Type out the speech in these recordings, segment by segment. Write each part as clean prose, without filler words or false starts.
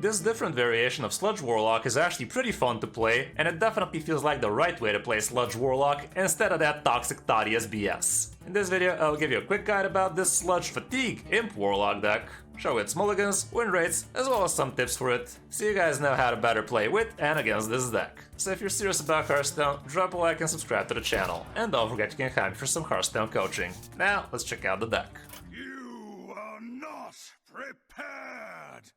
this different variation of Sludge Warlock is actually pretty fun to play, and it definitely feels like the right way to play Sludge Warlock instead of that toxic Thaddeus BS. In this video, I'll give you a quick guide about this Sludge Fatigue Imp Warlock deck, show its mulligans, win rates, as well as some tips for it, so you guys know how to better play with and against this deck. So if you're serious about Hearthstone, drop a like and subscribe to the channel, and don't forget you can hire me for some Hearthstone coaching. Now, let's check out the deck. You are not prepared!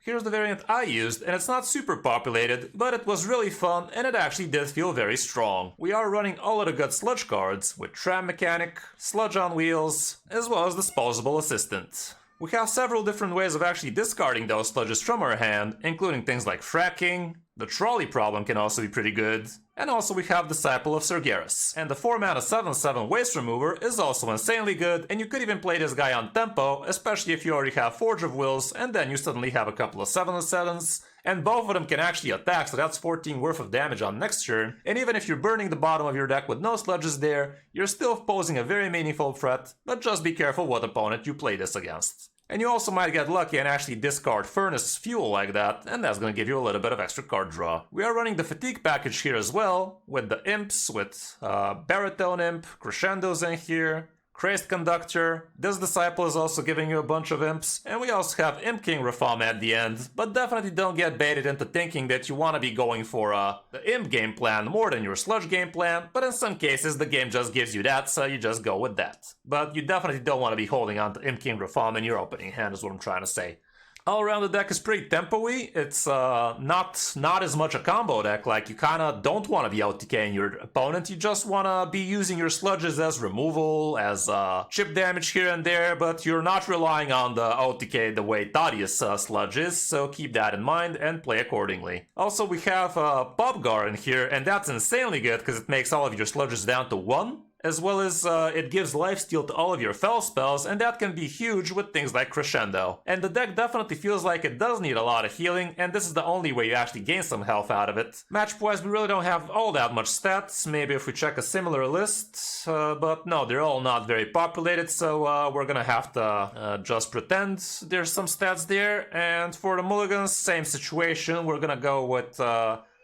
Here's the variant I used, and it's not super populated, but it was really fun and it actually did feel very strong. We are running all of the good sludge cards, with Tram Mechanic, Sludge on Wheels, as well as Disposable Assistant. We have several different ways of actually discarding those sludges from our hand, including things like fracking, the trolley problem can also be pretty good, and also we have Disciple of Sargeras. And the 4-mana 7/7 Waste Remover is also insanely good, and you could even play this guy on tempo, especially if you already have Forge of Wills, and then you suddenly have a couple of 7/7s, and both of them can actually attack, so that's 14 worth of damage on next turn, and even if you're burning the bottom of your deck with no sludges there, you're still posing a very meaningful threat, but just be careful what opponent you play this against. And you also might get lucky and actually discard Furnace Fuel like that, and that's gonna give you a little bit of extra card draw. We are running the Fatigue package here as well, with the Imps, with Baritone Imp, Crescendos in here, Crazed Conductor, this Disciple is also giving you a bunch of Imps, and we also have Imp King Reform at the end, but definitely don't get baited into thinking that you want to be going for the Imp game plan more than your Sludge game plan, but in some cases the game just gives you that, so you just go with that. But you definitely don't want to be holding on to Imp King Reform in your opening hand is what I'm trying to say. All around the deck is pretty tempo-y. It's not as much a combo deck, like you kinda don't want to be OTKing your opponent, you just want to be using your sludges as removal, as chip damage here and there, but you're not relying on the OTK the way Thaddeus sludge is, so keep that in mind and play accordingly. Also we have Popgar in here, and that's insanely good because it makes all of your sludges down to 1. As well as it gives lifesteal to all of your fel spells, and that can be huge with things like Crescendo. And the deck definitely feels like it does need a lot of healing, and this is the only way you actually gain some health out of it. Matchup-wise, we really don't have all that much stats, maybe if we check a similar list, but no, they're all not very populated, so we're gonna have to just pretend there's some stats there. And for the mulligans, same situation, we're gonna go with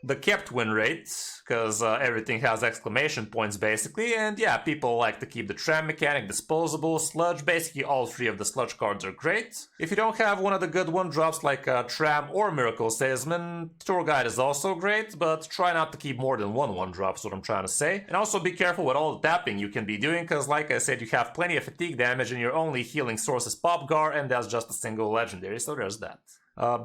the kept win rate, because everything has exclamation points basically, and yeah, people like to keep the Tram Mechanic, Disposable, Sludge, basically all 3 of the Sludge cards are great. If you don't have one of the good 1-drops like Tram or Miracle Salesman, Tour Guide is also great, but try not to keep more than 1-1-drop is what I'm trying to say. And also be careful with all the tapping you can be doing, because like I said, you have plenty of fatigue damage and your only healing source is Popgar, and that's just a single legendary, so there's that.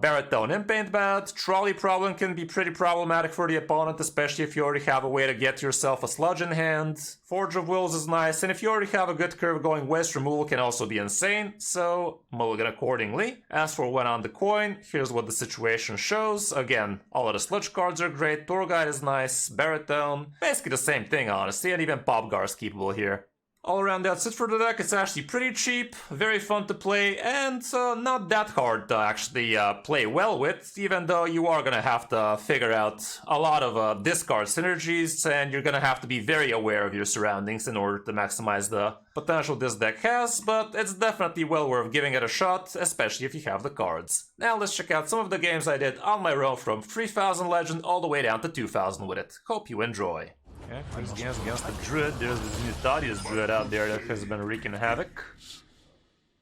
Baritone Imp ain't bad. Trolley problem can be pretty problematic for the opponent, especially if you already have a way to get yourself a sludge in hand. Forge of Wills is nice, and if you already have a good curve going, Waste Removal can also be insane, so mulligan accordingly. As for when on the coin, here's what the situation shows. Again, all of the sludge cards are great, Tour Guide is nice, Baritone, basically the same thing honestly, and even Popgar is keepable here. All around that's it for the deck. It's actually pretty cheap, very fun to play, and not that hard to actually play well with, even though you are gonna have to figure out a lot of discard synergies, and you're gonna have to be very aware of your surroundings in order to maximize the potential this deck has, but it's definitely well worth giving it a shot, especially if you have the cards. Now let's check out some of the games I did on my own from 3000 Legend all the way down to 2000 with it. Hope you enjoy. Okay, first games against the Druid. There's this new Thaddeus Druid out there that has been wreaking havoc.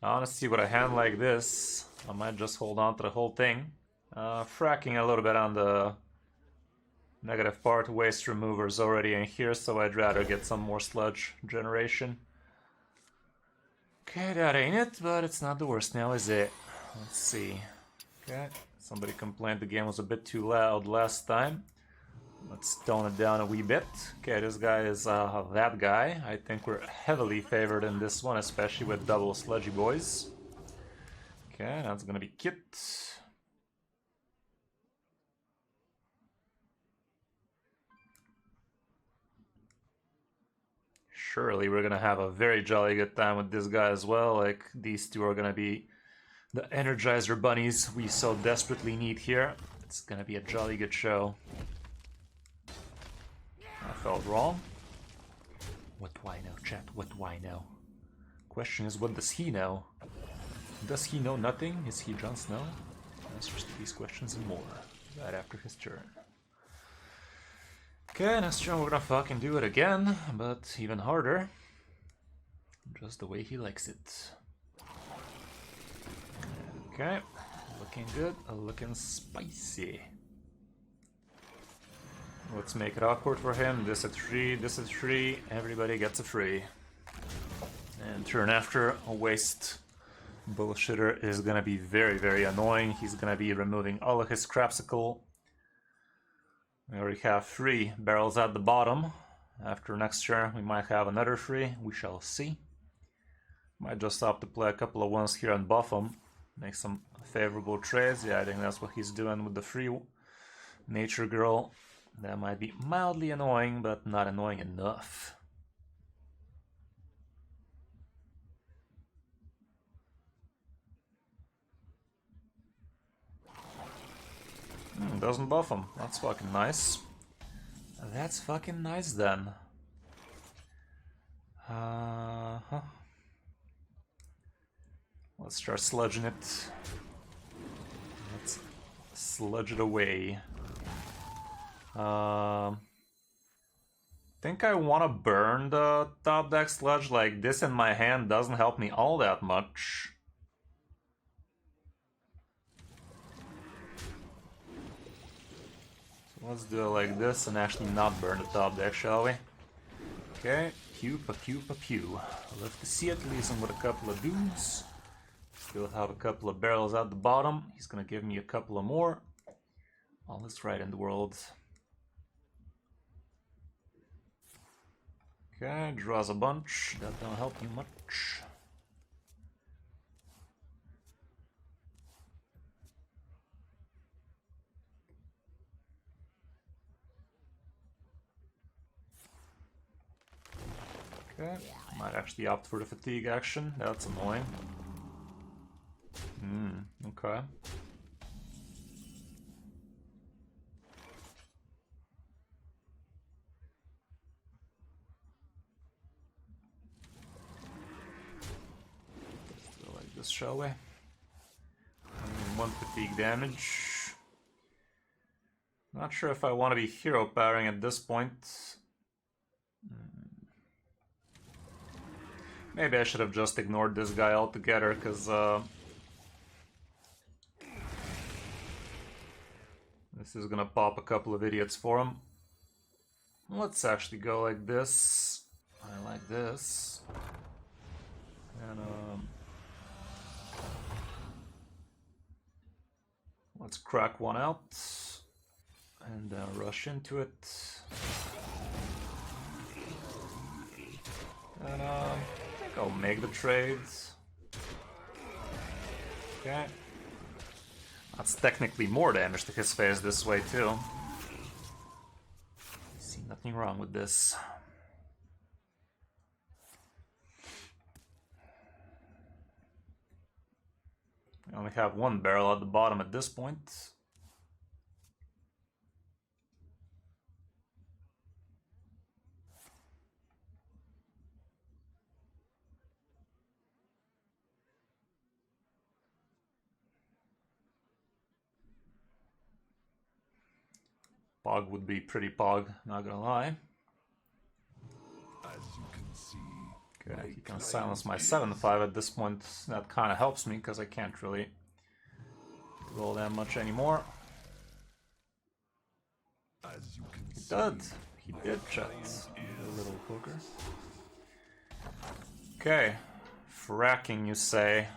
Honestly, with a hand like this, I might just hold on to the whole thing. Fracking a little bit on the negative part. Waste Remover's already in here, so I'd rather get some more sludge generation. Okay, that ain't it, but it's not the worst now, is it? Let's see. Okay, somebody complained the game was a bit too loud last time. Let's tone it down a wee bit. Okay, this guy is that guy. I think we're heavily favored in this one, especially with double sludgy boys. Okay, that's gonna be Kit. Surely we're gonna have a very jolly good time with this guy as well. Like, these two are gonna be the Energizer bunnies we so desperately need here. It's gonna be a jolly good show. I felt wrong. What do I know, chat? What do I know? Question is, what does he know? Does he know nothing? Is he Jon Snow? Answers to these questions and more right after his turn. Okay, next turn we're gonna fucking do it again, but even harder. Just the way he likes it. Okay, looking good, looking spicy. Let's make it awkward for him. This at 3, this at 3, everybody gets a free. And turn after, a waste. Bullshitter is gonna be very, very annoying. He's gonna be removing all of his crapsicle. We already have 3 barrels at the bottom. After next turn, we might have another 3. We shall see. Might just opt to play a couple of ones here and buff him. Make some favorable trades. Yeah, I think that's what he's doing with the free Nature Girl. That might be mildly annoying, but not annoying enough. Doesn't buff him. That's fucking nice. That's fucking nice then. Let's start sludging it. Let's sludge it away. Think I want to burn the top deck sludge. Like, this in my hand doesn't help me all that much. Let's do it like this and actually not burn the top deck, shall we? Okay, pew, pew, pew. Love to see it. Leaves him with a couple of dudes. Still have a couple of barrels at the bottom. He's gonna give me a couple of more. All is right in the world. Okay, draws a bunch. That don't help you much. Okay, might actually opt for the fatigue action. That's annoying. Okay. Let's do it like this, shall we? 1 fatigue damage. Not sure if I want to be hero powering at this point. Maybe I should have just ignored this guy altogether, because this is gonna pop a couple of idiots for him. Let's actually go like this. I like this. And let's crack one out and rush into it. And I think I'll make the trades. Okay. That's technically more damage to his face this way too. See nothing wrong with this. We only have 1 barrel at the bottom at this point. Pog would be pretty pog, not gonna lie. As you can see, okay, he can silence my 7/5 at this point. That kind of helps me because I can't really roll that much anymore. as you can He did. He did, chat. A little poker. Okay, fracking, you say.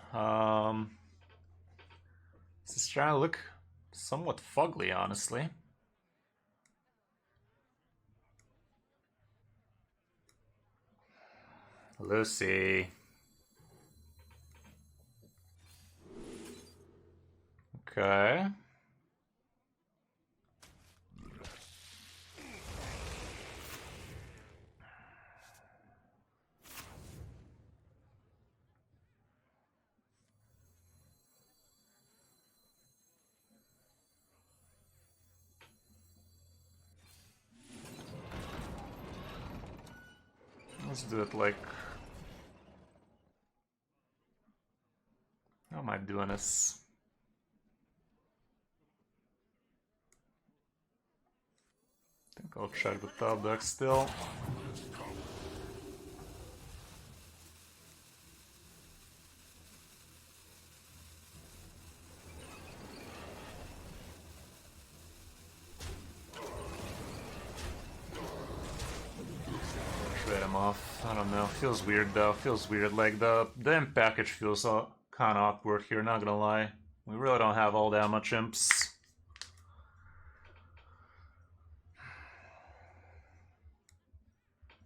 This is trying to look somewhat fugly, honestly. Lucy. Okay. Let's do it like... How am I doing this? I'll check the top deck still. Trade him off. I don't know. Feels weird though. Feels weird. Like the imp package feels kind of awkward here. Not gonna lie. We really don't have all that much imps.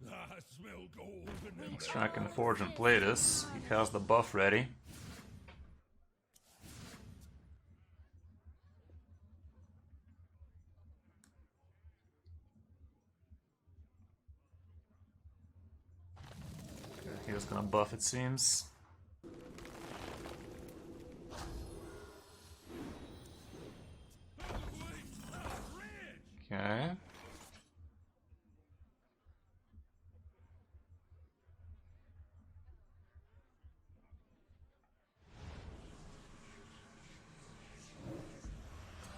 I smell golden. Extract and Forge and play this. He has the buff ready. Okay, he was gonna buff, it seems. Okay.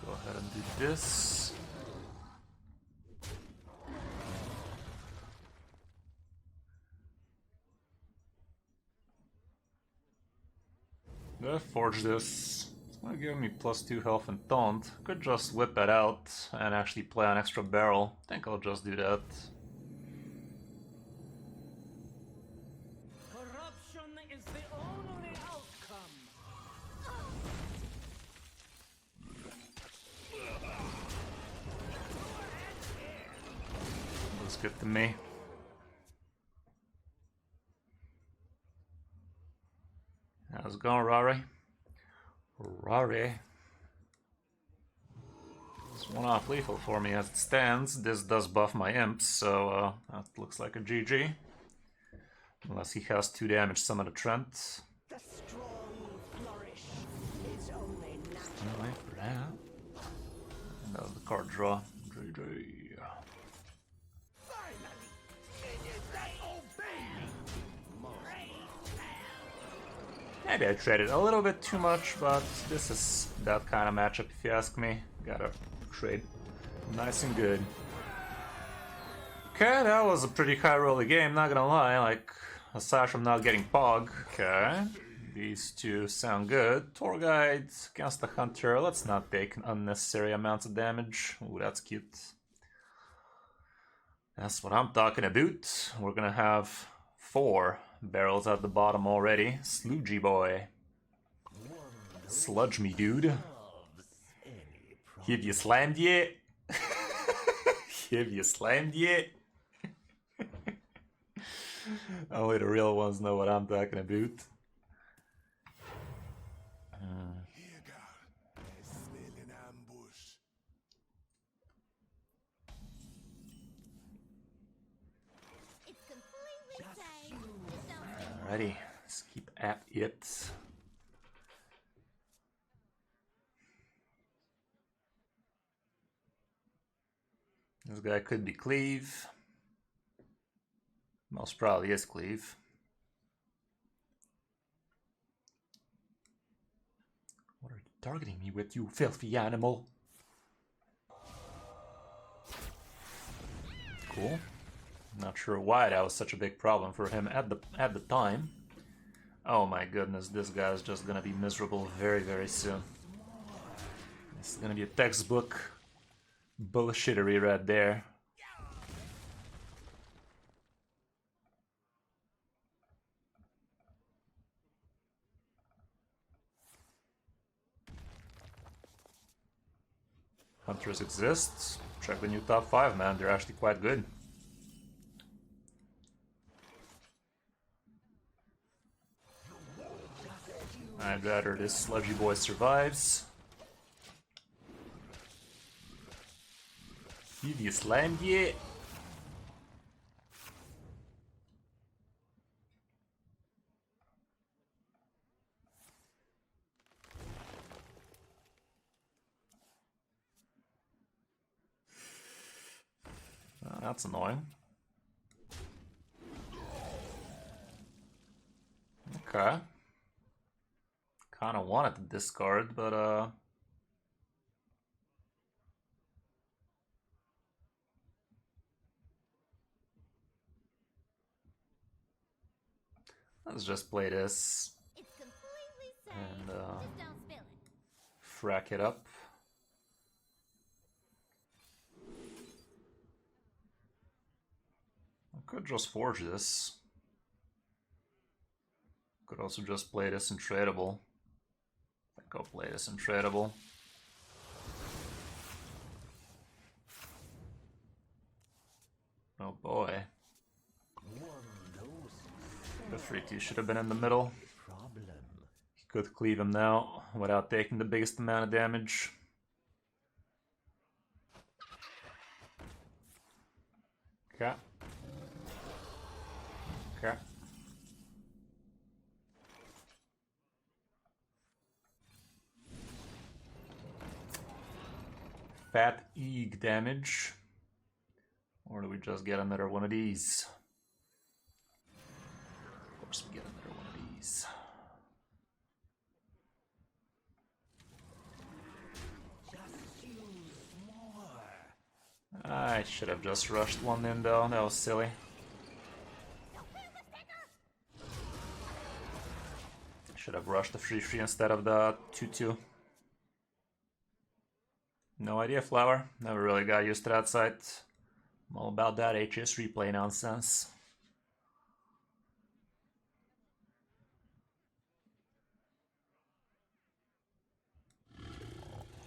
Go ahead and do this. Gonna forge this. It's gonna give me +2 health and taunt. Could just whip it out and actually play an extra barrel. I think I'll just do that. Corruption is the only outcome. Looks good to me. How's it going, Rari? Rari. It's one off lethal for me as it stands. This does buff my imps, so that looks like a GG. Unless he has 2 damage, summon a Trent. The strong flourish is only natural. I'll wait for that. And that was the card draw. GG. Maybe I traded a little bit too much, but this is that kind of matchup if you ask me. Gotta trade nice and good. Okay, that was a pretty high rolly game, not gonna lie, like, aside from not getting Pog. Okay, these two sound good. Tour guide against the hunter, let's not take unnecessary amounts of damage. Ooh, that's cute. That's what I'm talking about. We're gonna have 4 barrels at the bottom already. Sludgy boy. Sludge me, dude. Have you slammed yet? Have you slammed yet? Only the real ones know what I'm talking about. Here, God. I smell an ambush. It's completely safe. Alrighty, let's keep at it. This guy could be Cleave. Most probably is Cleave. What are you targeting me with, you filthy animal? Cool. Not sure why that was such a big problem for him at the time. Oh my goodness, this guy's just gonna be miserable very, very soon. This is gonna be a textbook bullshittery right there. Hunters exist. Check the new top 5, man. They're actually quite good. I'd rather this sludgy boy survives. Have you slammed yet? Oh, that's annoying. Okay. Kinda wanted to discard, but Let's just play this It's completely safe. and Just don't spill it. frack it up. I could just forge this. Could also just play this in tradable. I think I'll play this in tradable. Oh boy. The 3-2 should have been in the middle. He could cleave him now without taking the biggest amount of damage. Okay. Okay. Fat Eeg damage. Or do we just get another one of these? Of course we get another one of these. I should have just rushed one in though, that was silly. Should have rushed the 3-3 instead of the 2-2. No idea, Flower. Never really got used to that site. I'm all about that HS replay nonsense.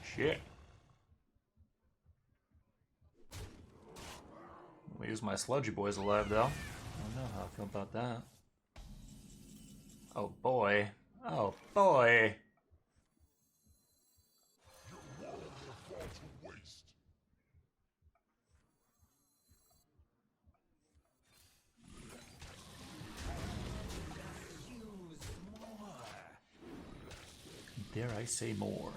Shit. I'll use my sludgy boys alive though. I don't know how I feel about that. Oh boy. Oh boy. Dare I say more?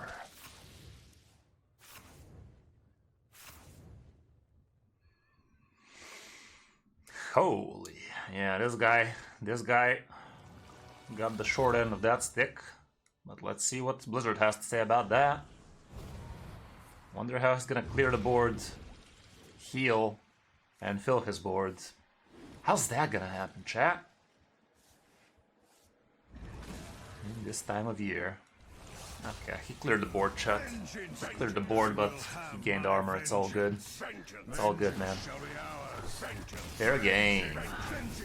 Holy, yeah, this guy got the short end of that stick. But let's see what Blizzard has to say about that. Wonder how he's gonna clear the board, heal, and fill his board. How's that gonna happen, chat? In this time of year. Okay, he cleared the board, chat. He cleared the board, but he gained armor. It's all good. It's all good, man. Fair game.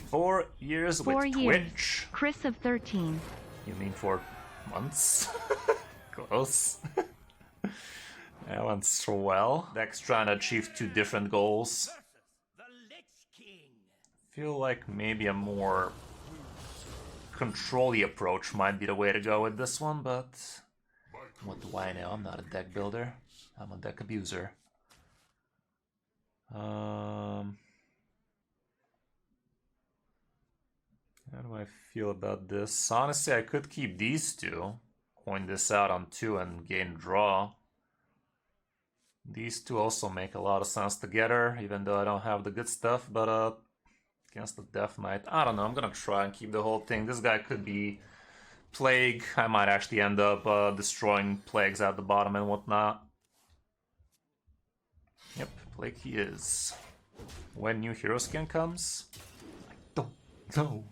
4 years with Twitch. Kris of 13. You mean 4 months? Close. That went so well. Deck's trying to achieve 2 different goals. Feel like maybe a more control-y approach might be the way to go with this one, but what do I know? I'm not a deck builder. I'm a deck abuser. How do I feel about this? Honestly, I could keep these two. Coin this out on 2 and gain draw. These two also make a lot of sense together, even though I don't have the good stuff, but against the Death Knight, I don't know, I'm gonna try and keep the whole thing. This guy could be Plague. I might actually end up destroying Plagues at the bottom and whatnot. Yep, Plague he is. When new hero skin comes? I don't know.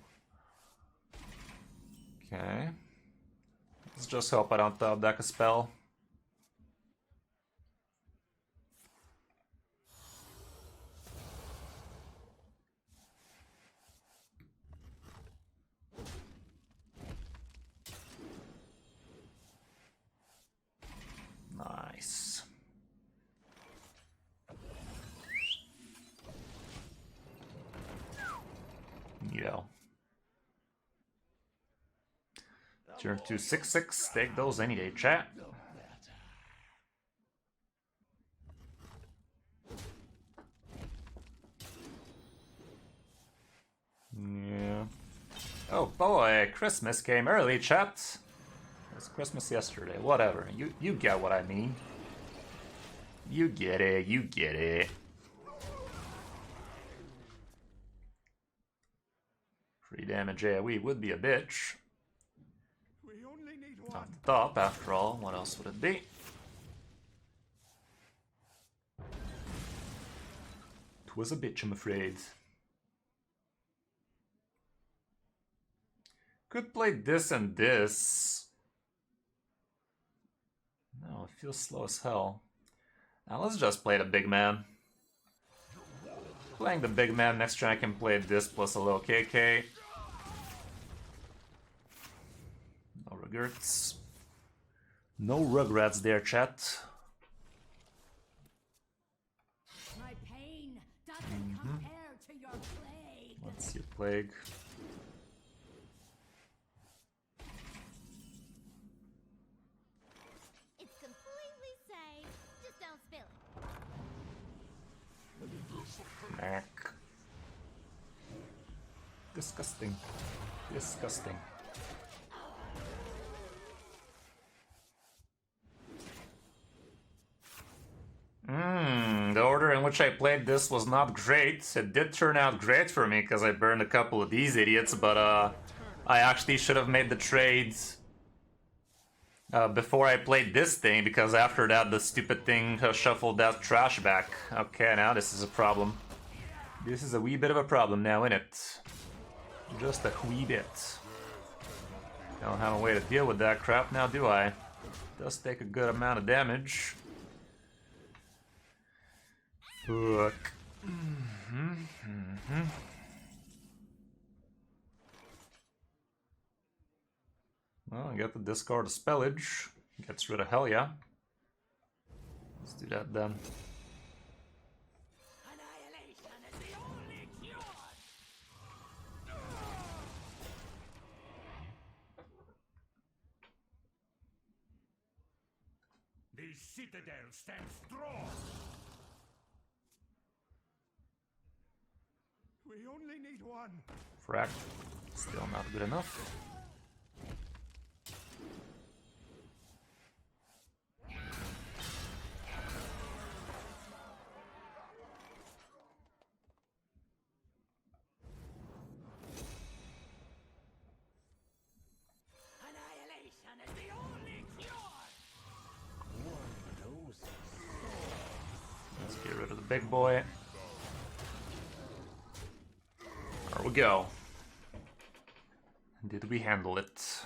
Okay. Let's just hope I don't top deck a spell. Nice. Neato. Turn 2 6/6. Take those any day, chat. Yeah. Oh boy, Christmas came early, chat. It was Christmas yesterday. Whatever. You get what I mean. You get it. You get it. Free damage AoE would be a bitch. We only need Not the top, after all. What else would it be? 'Twas a bitch, I'm afraid. Could play this and this. No, it feels slow as hell. Now let's just play the big man. Playing the big man, next turn I can play this plus a little KK. No regrets. No regrets there, chat. My pain doesn't compare to your plague. Let's see plague. It's completely safe. Just don't spill it. Mac. Disgusting. Disgusting. The order in which I played this was not great. It did turn out great for me because I burned a couple of these idiots, but I actually should have made the trades before I played this thing, because after that the stupid thing shuffled that trash back. Okay, now this is a problem. This is a wee bit of a problem now, innit? Just a wee bit. Don't have a way to deal with that crap now, do I? Does take a good amount of damage. Fuck. Well, I get to discard a spellage. Gets rid of Helia. Let's do that then. Annihilation is the only cure. The citadel stands strong. We only need one. Fract. Still not good enough. Annihilation is the only cure. Let's get rid of the big boy. There we go. Did we handle it?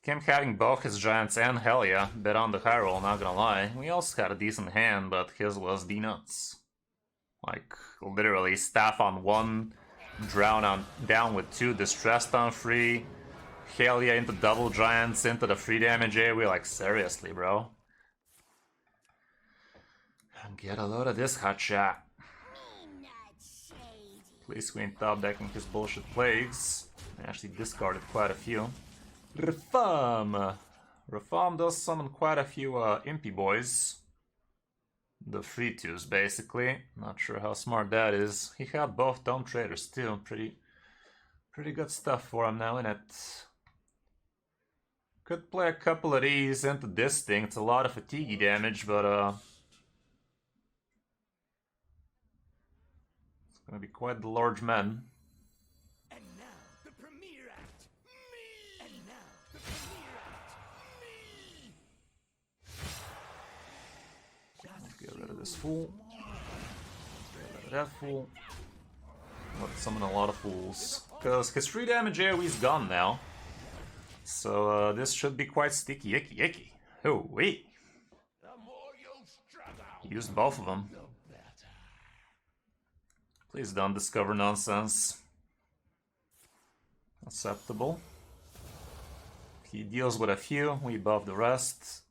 Kemp having both his giants and Helia, bet on the high roll, not gonna lie. We also had a decent hand, but his was the nuts. Like, literally, staff on 1, drown on down with 2, distressed on 3, Helia into double giants, into the 3 damage AoE, like, seriously, bro. Get a load of this hotshot. Please Queen top decking his bullshit plagues. I actually discarded quite a few. Reform! Reform does summon quite a few impy boys. The 3-2s basically. Not sure how smart that is. He had both Dome Traders too. Pretty good stuff for him now, innit? Could play a couple of these into this thing. It's a lot of fatigue damage, but gonna be quite the large man. And now the premiere act. Me. And now the premiere act. Me. Get rid of this fool. Get rid of that fool. Let's summon a lot of fools. Because his 3 damage AoE's gone now. So this should be quite sticky. Icky, icky. Oh, wait. The more you struggle, Used both of them. the better. Please don't discover nonsense. Acceptable. He deals with a few, we buff the rest.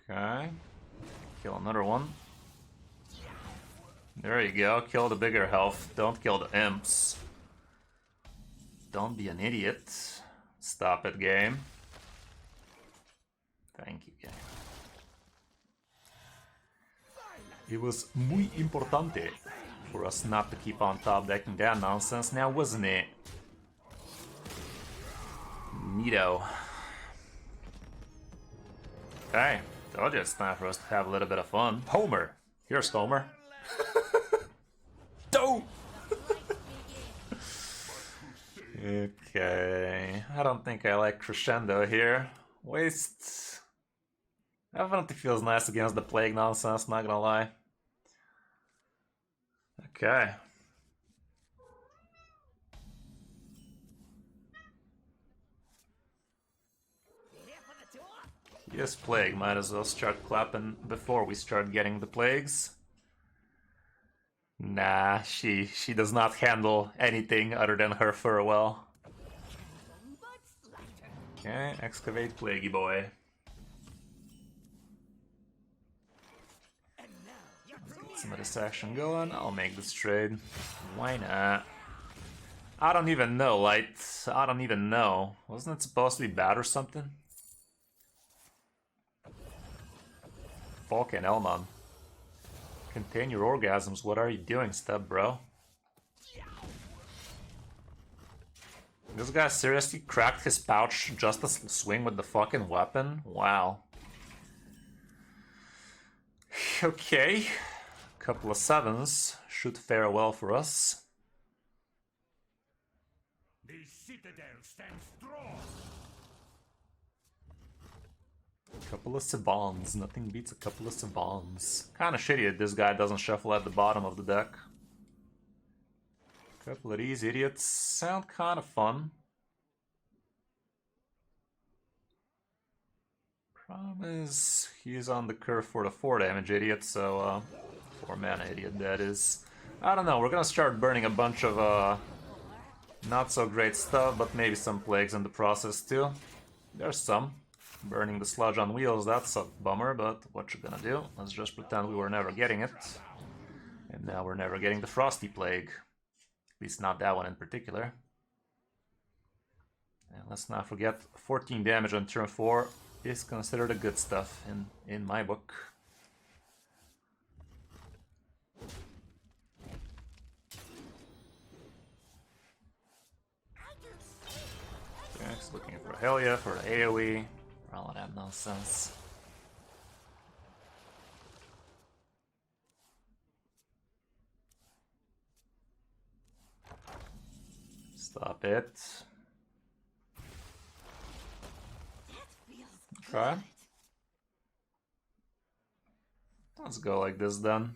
Okay. Kill another one. There you go, kill the bigger health. Don't kill the imps. Don't be an idiot. Stop it, game. Thank you, game. It was muy importante for us not to keep on top decking that nonsense now, wasn't it? Neato. Okay, told you it's time for us to have a little bit of fun. Homer! Here's Homer. Don't! Okay, I don't think I like Crescendo here. Waste. Definitely feels nice against the plague nonsense, not gonna lie. Okay. Yes, plague. Might as well start clapping before we start getting the plagues. Nah, she does not handle anything other than her fur well. Okay, excavate plaguey boy. Get some of this action going. I'll make this trade. Why not? I don't even know, Light. I don't even know. Wasn't it supposed to be bad or something? Falcon Elmon. Contain your orgasms. What are you doing, step bro? This guy seriously cracked his pouch just to swing with the fucking weapon? Wow. Okay. Couple of 7s. Should fare well for us. The citadel stands strong. Couple of Savons. Nothing beats a couple of Savons. Kinda shitty that this guy doesn't shuffle at the bottom of the deck. Couple of these idiots sound kind of fun. Problem is, he's on the curve for the 4 damage idiot, so 4 mana idiot that is. I don't know, we're gonna start burning a bunch of not so great stuff, but maybe some plagues in the process too. There's some. Burning the sludge on wheels, that's a bummer, but what you gonna do? Let's just pretend we were never getting it. And now we're never getting the Frosty Plague. At least not that one in particular. And let's not forget, 14 damage on turn 4 is considered the good stuff in my book. Jack's looking for hell yeah for the AoE. All of that nonsense. Stop it. Okay. Let's go like this then.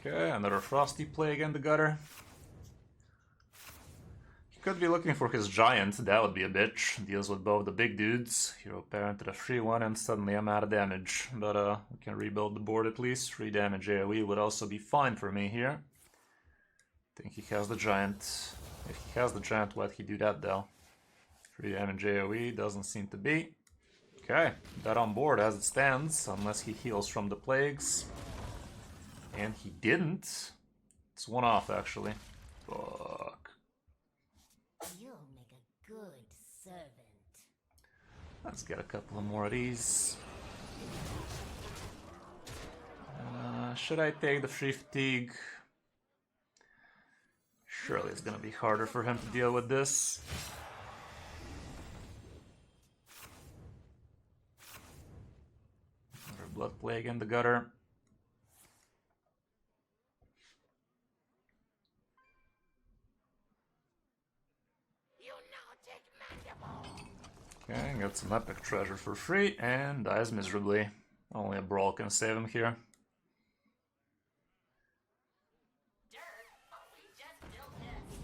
Okay, another Frosty Plague in the gutter. He could be looking for his giant, that would be a bitch. Deals with both the big dudes. Hero parent to the free one, and suddenly I'm out of damage. But we can rebuild the board at least. 3 damage AoE would also be fine for me here. I think he has the giant. If he has the giant, why'd he do that though? 3 damage AoE doesn't seem to be. Okay, that on board as it stands, unless he heals from the plagues. And he didn't. It's 1 off, actually. Fuck. You'll make a good servant. Let's get a couple of more of these. Should I take the free fatigue? Surely it's gonna be harder for him to deal with this. Another blood plague in the gutter. Okay, got some epic treasure for free, and dies miserably. Only a brawl can save him here.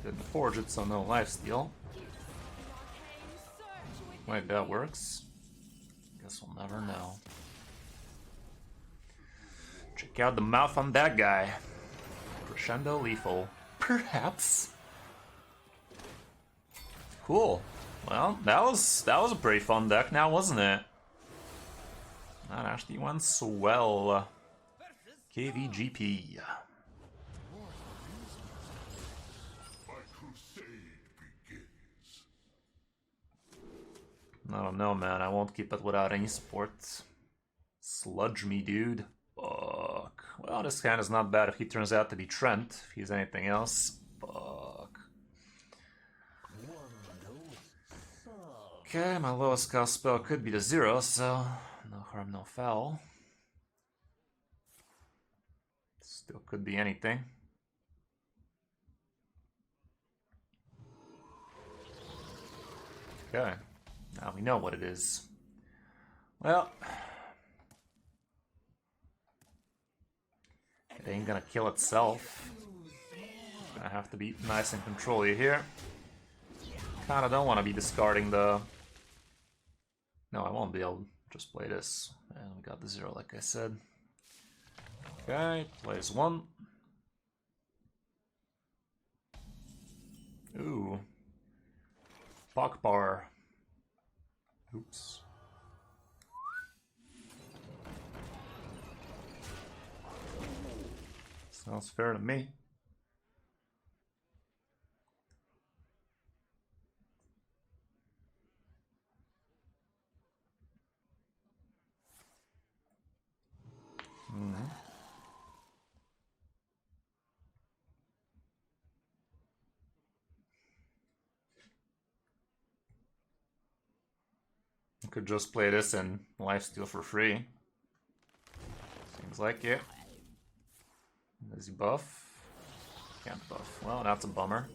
Didn't forge it, so no lifesteal. Wait, that works? Guess we'll never know. Check out the mouth on that guy. Crescendo lethal. Perhaps. Cool. Well, that was a pretty fun deck now, wasn't it? That actually went swell. KVGP. I don't know, man. I won't keep it without any support. Sludge me, dude. Fuck. Well, this hand is not bad if he turns out to be Trent. If he's anything else. Fuck. Okay, my lowest cost spell could be the 0, so no harm, no foul. Still could be anything. Okay, Now we know what it is. Well, it ain't gonna kill itself. Gonna have to be nice and control you here. Kinda don't want to be discarding the... No, I won't be able to just play this. And we got the 0 like I said. Okay, plays 1. Ooh. Bokbar. Oops. Sounds fair to me. I could just play this and lifesteal for free. Seems like it. Does he buff? Can't buff. Well, that's a bummer.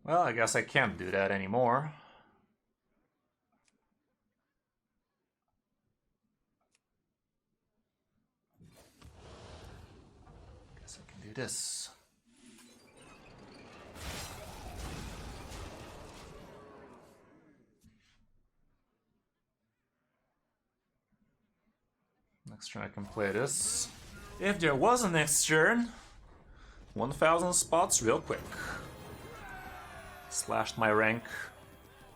Well, I guess I can't do that anymore. Guess I can do this. Next turn I can play this. If there was a next turn, 1,000 spots real quick. Slashed my rank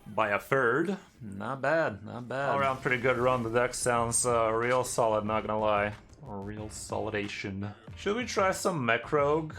by a third. Not bad, not bad. All around pretty good run. The deck sounds real solid, not gonna lie. Or real solidation. Should we try some Mech Rogue?